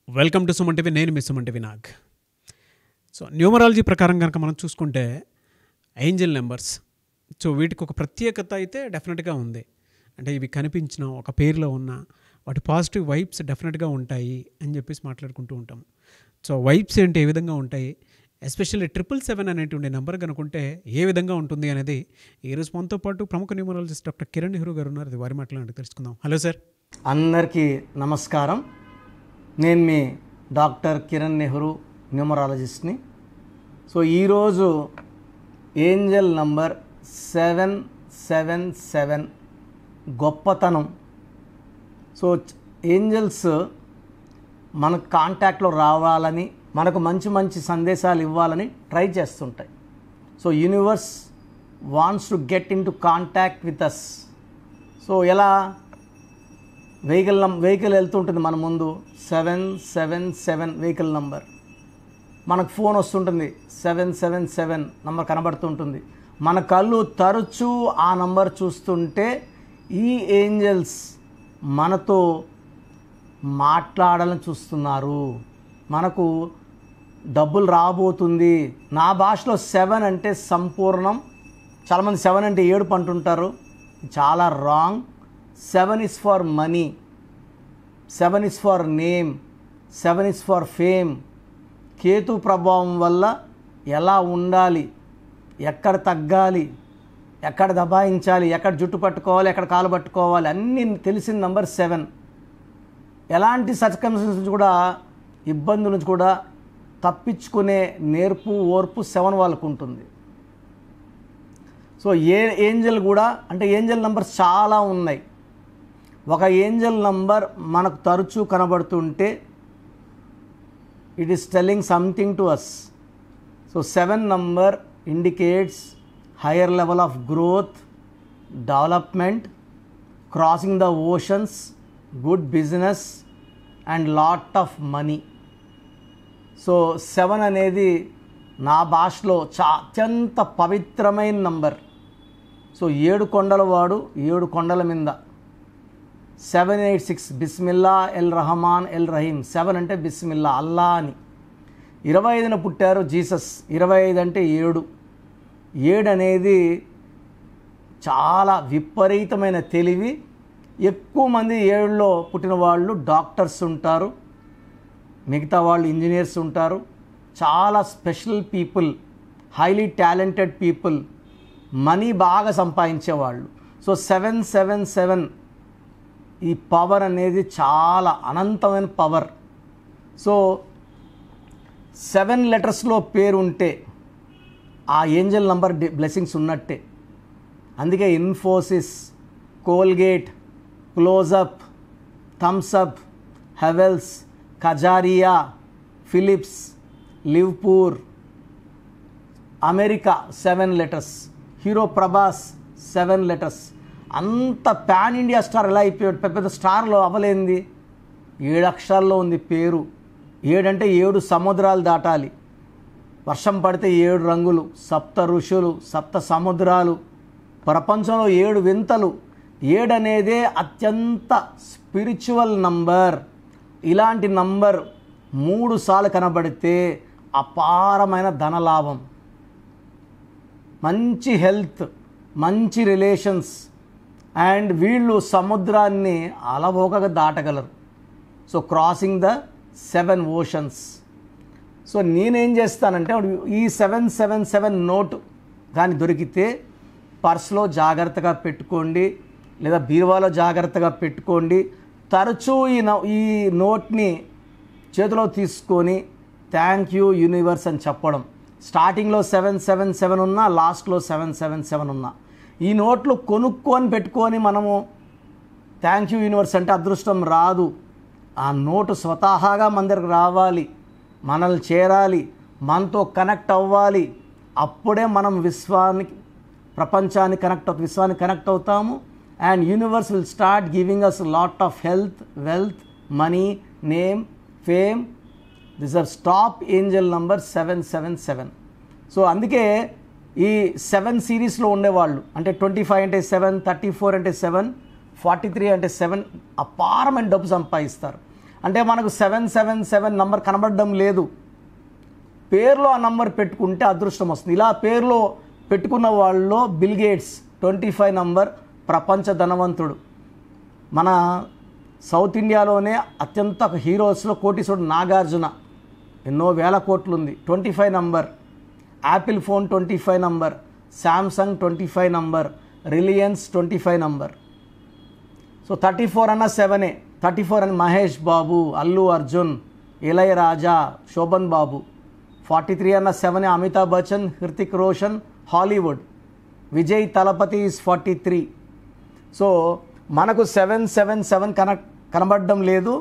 Welcome to Suman TV. నేను మీ Suman TV Nag. So numerology ప్రకారం కనుక మనం చూసుకుంటే ఏంజల్ నెంబర్స్, సో వీటికి ఒక ప్రత్యేకత అయితే డెఫినెట్గా ఉంది. అంటే ఇవి కనిపించిన ఒక పేరులో ఉన్న వాటి పాజిటివ్ వైబ్స్ డెఫినెట్గా ఉంటాయి అని చెప్పేసి మాట్లాడుకుంటూ ఉంటాం. సో వైబ్స్ ఏంటి, ఏ విధంగా ఉంటాయి, ఎస్పెషల్లీ 777 అనేటువంటి నెంబర్ కనుకుంటే ఏ విధంగా ఉంటుంది అనేది ఈరోజు మనతో పాటు ప్రముఖ న్యూమరాలజిస్ట్ డాక్టర్ కిరణ్ నెహ్రూ గారు ఉన్నారు. అది వారి మాట్లాడి తెలుసుకుందాం. Hello sir. అందరికీ నమస్కారం. నేను మీ డాక్టర్ కిరణ్ నెహ్రూ, న్యూమరాలజిస్ట్ని. సో ఈరోజు ఏంజల్ నంబర్ 777 గొప్పతనం. సో ఏంజల్స్ మన కాంటాక్ట్లో రావాలని, మనకు మంచి మంచి సందేశాలు ఇవ్వాలని ట్రై చేస్తుంటాయి. So universe wants to get into contact with us. So ఎలా వెహికల్ వెళ్తుంటుంది మన ముందు, 777 వెహికల్ నంబర్. మనకు ఫోన్ వస్తుంటుంది, 777 నంబర్ కనబడుతుంటుంది. మన కళ్ళు తరచూ ఆ నంబర్ చూస్తుంటే ఈ ఏంజల్స్ మనతో మాట్లాడాలని చూస్తున్నారు. మనకు డబ్బులు రాబోతుంది. నా భాషలో 7 అంటే సంపూర్ణం. చాలామంది 7 అంటే 7 అంటుంటారు. చాలా wrong. 7 is for money, 7 is for name, 7 is for fame. Ketu ప్రభావం వల్ల ఎలా ఉండాలి, ఎక్కడ తగ్గాలి, ఎక్కడ దబాయించాలి, ఎక్కడ జుట్టు పట్టుకోవాలి, ఎక్కడ కాలు పట్టుకోవాలి, అన్నీ తెలిసిన నంబర్ 7. ఎలాంటి సర్కమ్స్టెన్సెస్ నుంచి కూడా, ఇబ్బందుల నుంచి కూడా తప్పించుకునే నేర్పు, ఓర్పు 7 వాళ్ళకు ఉంటుంది. సో ఏంజల్ కూడా, అంటే ఏంజల్ నంబర్స్ చాలా ఉన్నాయి. ఒక ఏంజల్ నంబర్ మనకు తరచూ కనబడుతుంటే it is telling something to us. So 7 number indicates higher level of growth, development, crossing the oceans, good business and lot of money. So 7 అనేది నా భాషలో అత్యంత పవిత్రమైన నంబర్. సో 7 కొండల వాడు, 7 కొండల మీద. 786 బిస్మిల్లా ఎల్ రహమాన్ ఎల్ రహీం. 7 అంటే బిస్మిల్లా, అల్లా అని. 25న పుట్టారు జీసస్. 25 అంటే 7. 7 అనేది చాలా విపరీతమైన తెలివి. ఎక్కువ మంది 7లో పుట్టిన వాళ్ళు డాక్టర్స్ ఉంటారు, మిగతా వాళ్ళు ఇంజనీర్స్ ఉంటారు. చాలా special people, highly talented people, money బాగా సంపాదించేవాళ్ళు. సో 777 ఈ పవర్ అనేది చాలా అనంతమైన పవర్. సో 7 లెటర్స్లో పేరు ఉంటే ఆ ఏంజల్ నంబర్ బ్లెస్సింగ్స్ ఉన్నట్టే. అందుకే Infosys, Colgate, Closeup, Thums Up, Havells, Kajaria, Philips, Livpure, America 7 letters, hero Prabhas 7 letters. అంత పాన్ ఇండియా స్టార్ ఎలా అయిపోయాడు? పెద్ద స్టార్లో అవ్వలేంది. 7 అక్షరాల్లో ఉంది పేరు. 7 అంటే 7 సముద్రాలు దాటాలి. వర్షం పడితే 7 రంగులు, 7 ఋషులు, 7 సముద్రాలు, ప్రపంచంలో 7 వింతలు. 7 అనేదే అత్యంత స్పిరిచువల్ నంబర్. ఇలాంటి నంబర్ 3 సార్లు కనబడితే అపారమైన ధనలాభం, మంచి హెల్త్, మంచి రిలేషన్స్, అండ్ వీళ్ళు సముద్రాన్ని అలవోకగా దాటగలరు. So crossing the 7 oceans. So నేనేం చేస్తానంటే, ఈ 777 నోటు కానీ దొరికితే పర్స్లో జాగ్రత్తగా పెట్టుకోండి, లేదా బీరువాలో జాగ్రత్తగా పెట్టుకోండి. తరచూ ఈ నోట్ని చేతిలో తీసుకొని థ్యాంక్ యూ యూనివర్స్ అని చెప్పడం. స్టార్టింగ్లో 777 ఉన్నా, లాస్ట్లో 777 ఉన్నా. ఈ నోట్లు కొనుక్కొని పెట్టుకొని మనము థ్యాంక్ యూ యూనివర్స్ అంటే అదృష్టం రాదు. ఆ నోటు స్వతహాగా మన దగ్గరకు రావాలి, మనల్ని చేరాలి, మనతో కనెక్ట్ అవ్వాలి. అప్పుడే మనం ప్రపంచానికి కనెక్ట్ అవుతాము. And universe will start giving us lot of health, wealth, money, name, fame. This are top angel number 777. So అందుకే ఈ 7 సిరీస్లో ఉండేవాళ్ళు, అంటే 25 అంటే 7, 34 అంటే 7, 43 అంటే 7 అపారమైన డబ్బు సంపాదిస్తారు. అంటే మనకు 777 నంబర్ కనబడడం లేదు. పేరులో ఆ నంబర్ పెట్టుకుంటే అదృష్టం వస్తుంది. ఇలా పేరులో పెట్టుకున్న వాళ్ళలో బిల్ గేట్స్ 25 నంబర్ ప్రపంచ ధనవంతుడు. మన సౌత్ ఇండియాలోనే అత్యంత హీరోస్లో కోటీశ్వరుడు నాగార్జున, ఎన్నో వేల కోట్లు ఉంది, 25 number. Apple phone 25 number, Samsung 25 number, Reliance 25 number. So 34 అన్న 7, 34 అని మహేష్ బాబు, అల్లు అర్జున్, ఇళయరాజా, శోభన్ బాబు. 43 అన్న 7 Amitabh Bachchan, Hrithik Roshan, Hollywood. Vijay Thalapathy is 43. So మనకు 777 కనబడడం లేదు.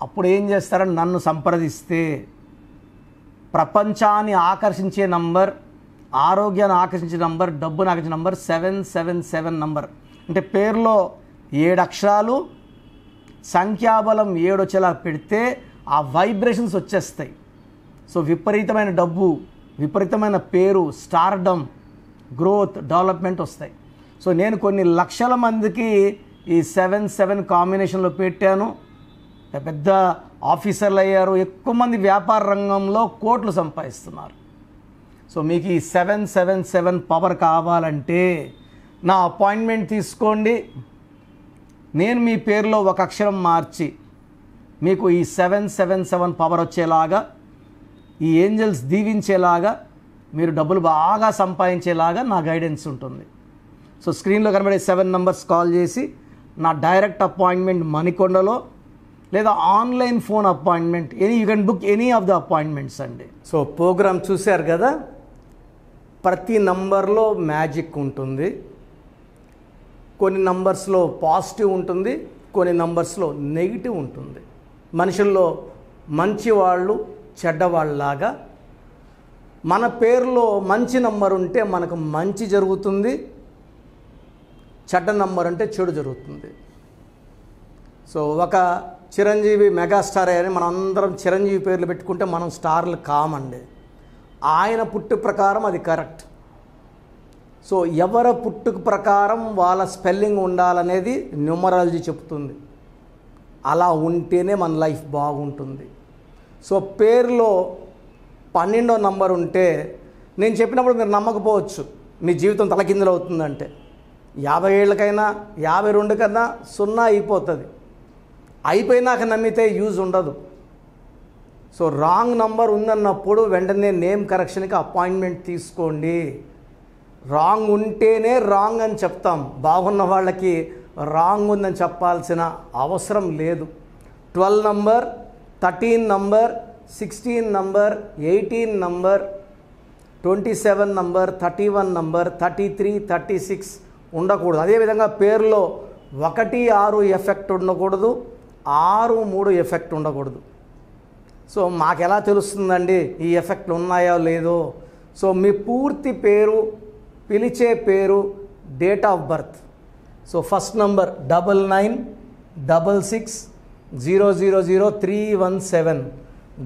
అప్పుడు ఏం చేస్తారని నన్ను సంప్రదిస్తే, ప్రపంచాన్ని ఆకర్షించే నంబర్, ఆరోగ్యాన్ని ఆకర్షించే నంబర్, డబ్బును ఆకర్షించే నంబర్ 777 నంబర్. అంటే పేరులో 7 అక్షరాలు, సంఖ్యాబలం 7 వచ్చేలా పెడితే ఆ వైబ్రేషన్స్ వచ్చేస్తాయి. సో విపరీతమైన డబ్బు, విపరీతమైన పేరు, స్టార్డమ్, గ్రోత్, డెవలప్మెంట్ వస్తాయి. సో నేను కొన్ని లక్షల మందికి ఈ 7-7 కాంబినేషన్లో పెట్టాను. పెద్ద ఆఫీసర్లు అయ్యారు, ఎక్కువ మంది వ్యాపార రంగంలో కోట్లు సంపాదిస్తున్నారు. సో మీకు ఈ 777 పవర్ కావాలంటే నా అపాయింట్మెంట్ తీసుకోండి. నేను మీ పేరులో ఒక అక్షరం మార్చి మీకు ఈ 777 పవర్ వచ్చేలాగా, ఈ ఏంజల్స్ దీవించేలాగా, మీరు డబ్బులు బాగా సంపాదించేలాగా నా గైడెన్స్ ఉంటుంది. సో స్క్రీన్లో కనబడే 7 నంబర్స్ కాల్ చేసి నా డైరెక్ట్ అపాయింట్మెంట్ మణికొండలో, లేదా online phone appointment, you can book any of the appointments అండి. సో ప్రోగ్రామ్ చూశారు కదా, ప్రతి నంబర్లో మ్యాజిక్ ఉంటుంది. కొన్ని నంబర్స్లో పాజిటివ్ ఉంటుంది, కొన్ని నంబర్స్లో నెగిటివ్ ఉంటుంది. మనుషుల్లో మంచివాళ్ళు చెడ్డవాళ్ళలాగా మన పేరులో మంచి నంబర్ ఉంటే మనకు మంచి జరుగుతుంది, చెడ్డ నంబర్ అంటే చెడు జరుగుతుంది. సో ఒక చిరంజీవి మెగాస్టార్ అని మనం అందరం చిరంజీవి పేర్లు పెట్టుకుంటే మనం స్టార్లు కామండి. ఆయన పుట్టు ప్రకారం అది కరెక్ట్. సో ఎవరి పుట్టుక ప్రకారం వాళ్ళ స్పెల్లింగ్ ఉండాలనేది న్యూమరాలజీ చెప్తుంది. అలా ఉంటేనే మన లైఫ్ బాగుంటుంది. సో పేరులో 12వ నంబర్ ఉంటే, నేను చెప్పినప్పుడు మీరు నమ్మకపోవచ్చు, మీ జీవితం తలకిందులు అవుతుందంటే 50 ఏళ్ళకైనా 52 కన్నా 0 అయిపోతుంది. అయిపోయినాక నమ్మితే యూజ్ ఉండదు. సో రాంగ్ నంబర్ ఉందన్నప్పుడు వెంటనే నేమ్ కరెక్షన్కి అపాయింట్మెంట్ తీసుకోండి. రాంగ్ ఉంటేనే రాంగ్ అని చెప్తాం, బాగున్న వాళ్ళకి రాంగ్ ఉందని చెప్పాల్సిన అవసరం లేదు. 12 number, 13 number, 16 number, 18 number, 27 number, 31 number, 33, 36 ఉండకూడదు. అదేవిధంగా పేరులో 1, 6 ఎఫెక్ట్ ఉండకూడదు, 6, 3 ఎఫెక్ట్ ఉండకూడదు. సో మాకు ఎలా తెలుస్తుందండి ఈ ఎఫెక్ట్లు ఉన్నాయో లేదో? సో మీ పూర్తి పేరు, పిలిచే పేరు, date of birth. So first number 9966000317,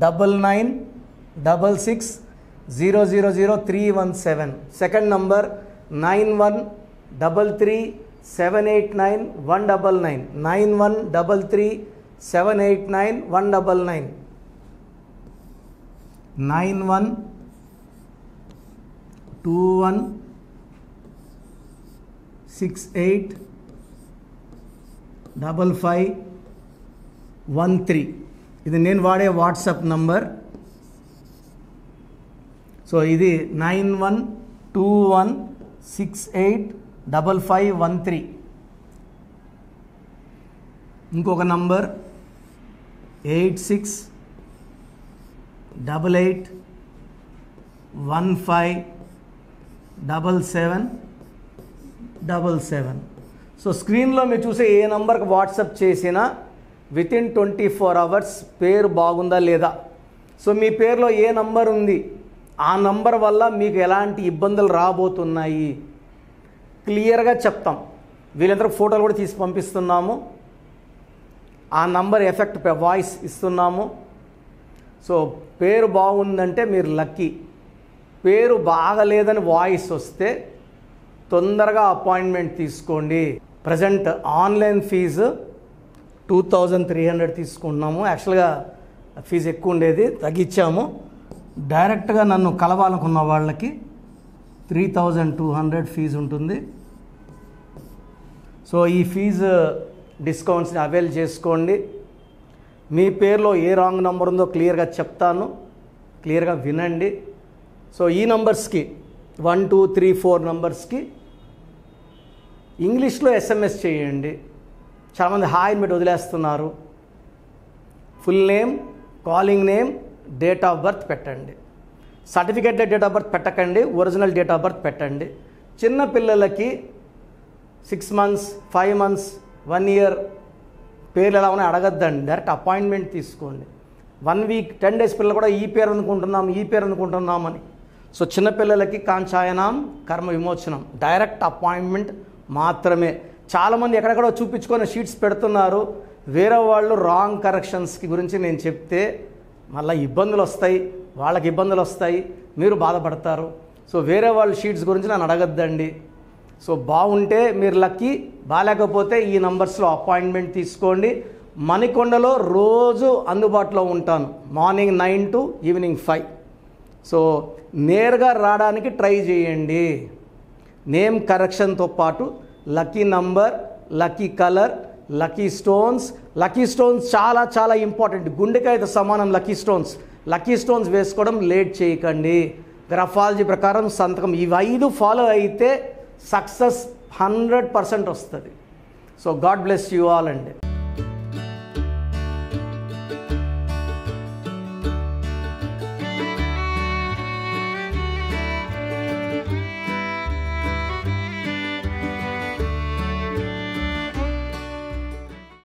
9966000317. Second number 9133789199, 9133789199, 9121685513. ఇది నేను వాడే వాట్సాప్ నంబర్. సో ఇది 9121685513. ఇంకొక నంబర్ 8688157777. సో స్క్రీన్లో మీరు చూసే ఏ నంబర్కి వాట్సాప్ చేసినా వితిన్ 24 అవర్స్ పేరు బాగుందా లేదా, సో మీ పేరులో ఏ నంబర్ ఉంది, ఆ నంబర్ వల్ల మీకు ఎలాంటి ఇబ్బందులు రాబోతున్నాయి క్లియర్గా చెప్తాం. వీళ్ళందరూ ఫోటోలు కూడా తీసి పంపిస్తున్నాము. ఆ నంబర్ ఎఫెక్ట్ వాయిస్ ఇస్తున్నాము. సో పేరు బాగుందంటే మీరు లక్కీ. పేరు బాగలేదని వాయిస్ వస్తే తొందరగా అపాయింట్మెంట్ తీసుకోండి. ప్రజెంట్ ఆన్లైన్ ఫీజు 2300 తీసుకుంటున్నాము. యాక్చువల్గా ఫీజు ఎక్కువ ఉండేది, తగ్గించాము. డైరెక్ట్గా నన్ను కలవాలనుకున్న వాళ్ళకి 3200 ఫీజు ఉంటుంది. సో ఈ ఫీజు డిస్కౌంట్స్ని అవైల్ చేసుకోండి. మీ పేరులో ఏ రాంగ్ నెంబర్ ఉందో క్లియర్గా చెప్తాను, క్లియర్గా వినండి. సో ఈ నంబర్స్కి 1 2 3 4 నంబర్స్కి ఇంగ్లీష్లో SMS చేయండి. చాలామంది హాయ్ పెట్టి వదిలేస్తున్నారు. Full name, calling name, date of birth పెట్టండి. సర్టిఫికేట్ డేట్ ఆఫ్ బర్త్ పెట్టకండి, ఒరిజినల్ డేట్ ఆఫ్ బర్త్ పెట్టండి. చిన్న పిల్లలకి 6 months 5 months 1 year పేర్లు ఎలా ఉన్నాయి అడగద్దండి, డైరెక్ట్ అపాయింట్మెంట్ తీసుకోండి. 1 week 10 days పిల్లలు కూడా ఈ పేరు అనుకుంటున్నామని. సో చిన్నపిల్లలకి కాంచాయనం కర్మ విమోచనం, డైరెక్ట్ అపాయింట్మెంట్ మాత్రమే. చాలామంది ఎక్కడెక్కడో చూపించుకొని షీట్స్ పెడుతున్నారు. వేరే వాళ్ళు రాంగ్ కరెక్షన్స్కి గురించి నేను చెప్తే మళ్ళీ ఇబ్బందులు వస్తాయి, వాళ్ళకి ఇబ్బందులు వస్తాయి, మీరు బాధపడతారు. సో వేరే వాళ్ళ షీట్స్ గురించి నన్ను అడగద్దండి. సో బాగుంటే మీరు లక్కీ, బాగాలేకపోతే ఈ నంబర్స్లో అపాయింట్మెంట్ తీసుకోండి. మణికొండలో రోజు అందుబాటులో ఉంటాను, మార్నింగ్ 9 to evening 5. సో నేరుగా రావడానికి ట్రై చేయండి. నేమ్ కరెక్షన్తో పాటు lucky number, lucky colour, lucky stones. Lucky stones చాలా చాలా ఇంపార్టెంట్. గుండెకాయతో సమానం లక్కీ స్టోన్స్. లక్కీ స్టోన్స్ వేసుకోవడం లేట్ చేయకండి. గ్రఫాలజీ ప్రకారం సంతకం ఇవి 5 ఫాలో అయితే సక్సెస్ 100% వస్తుంది. So God bless you all అండి.